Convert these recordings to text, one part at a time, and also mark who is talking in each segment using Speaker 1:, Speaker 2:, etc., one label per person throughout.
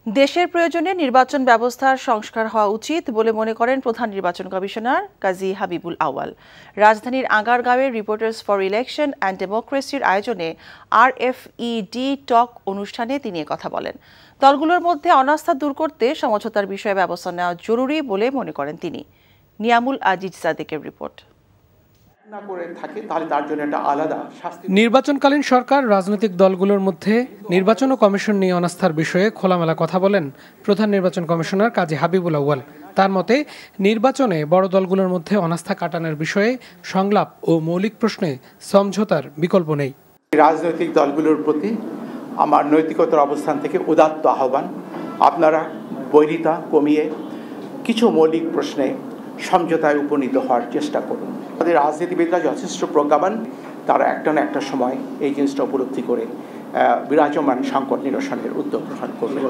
Speaker 1: দেশের প্রয়োজনে নির্বাচন ব্যবস্থার সংস্কার হওয়া উচিত বলে মনে করেন প্রধান নির্বাচন কমিশনার কাজী হাবিবুল আউয়াল। রাজধানীর আগারগাঁওয়ের রিপোর্টার্স ফর ইলেকশন অ্যান্ড ডেমোক্রেসির আয়োজনে RFED টক অনুষ্ঠানে তিনি কথা বলেন। দলগুলোর মধ্যে অনাস্থা দূর করতে সমঝোতার বিষয়ে ব্যবস্থা নেওয়া জরুরি বলে মনে করেন তিনি। নিয়ামুল আজিজ সাদেকের রিপোর্ট।
Speaker 2: নির্বাচনকালীন সরকার রাজনৈতিক দলগুলোর মধ্যে নির্বাচন ও কমিশন নিয়ে অনাস্থার বিষয়ে খোলামেলা কথা বলেন প্রধান নির্বাচন কমিশনার কাজী হাবিবুল আউয়াল। তার মতে নির্বাচনে বড় দলগুলোর মধ্যে অনাস্থা কাটানোর বিষয়ে সংলাপ ও মৌলিক প্রশ্নে সমঝোতার বিকল্প নেই।
Speaker 3: রাজনৈতিক দলগুলোর প্রতি আমার নৈতিকতার অবস্থান থেকে উদাত্ত আহ্বান, আপনারা বৈরিতা কমিয়ে কিছু মৌলিক প্রশ্নে সমঝোতায় উপনীত হওয়ার চেষ্টা করুন। আমাদের রাজনীতিবিদরা যথেষ্ট প্রজ্ঞাবান, তারা একটা না একটা সময় এই জিনিসটা উপলব্ধি করে বিরাজমান সংকট নিরসনের উদ্যোগ গ্রহণ করবে।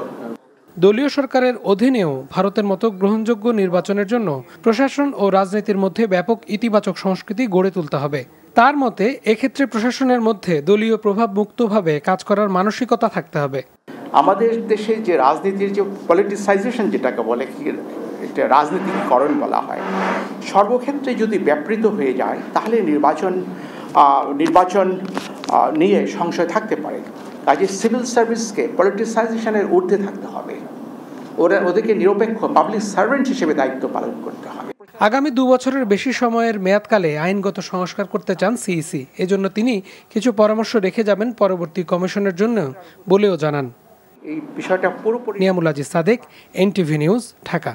Speaker 2: দলীয় সরকারের অধীনেও ভারতের মতো গ্রহণযোগ্য নির্বাচনের জন্য প্রশাসন ও রাজনীতির মধ্যে ব্যাপক ইতিবাচক সংস্কৃতি গড়ে তুলতে হবে। তার মতে এক্ষেত্রে প্রশাসনের মধ্যে দলীয় প্রভাব মুক্তভাবে কাজ করার মানসিকতা থাকতে হবে।
Speaker 3: আমাদের দেশে যে রাজনীতির যে পলিটিসাইজেশন যেটাকে বলে, এটা রাজনীতিকরণ বলা হয়, সর্বক্ষেত্রে যদি ব্যাপৃত হয়ে যায় তাহলে নির্বাচন নিয়ে সংশয় থাকতে পারে। কাজে সিভিল সার্ভিসকে পলিটিসাইজেশনের ঊর্ধ্বে থাকতে হবে, ওদেরকে নিরপেক্ষ পাবলিক সার্ভেন্ট হিসেবে দায়িত্ব পালন করতে হবে।
Speaker 2: আগামী 2 বছরের বেশি সময়ের মেয়াদকালে আইনগত সংস্কার করতে চান সিইসি। এজন্য তিনি কিছু পরামর্শ রেখে যাবেন পরবর্তী কমিশনের জন্য বলেও জানান।
Speaker 3: এই বিষয়টা পুরোপুরি।
Speaker 2: Niamul Aziz Sadek, NTV news, Dhaka.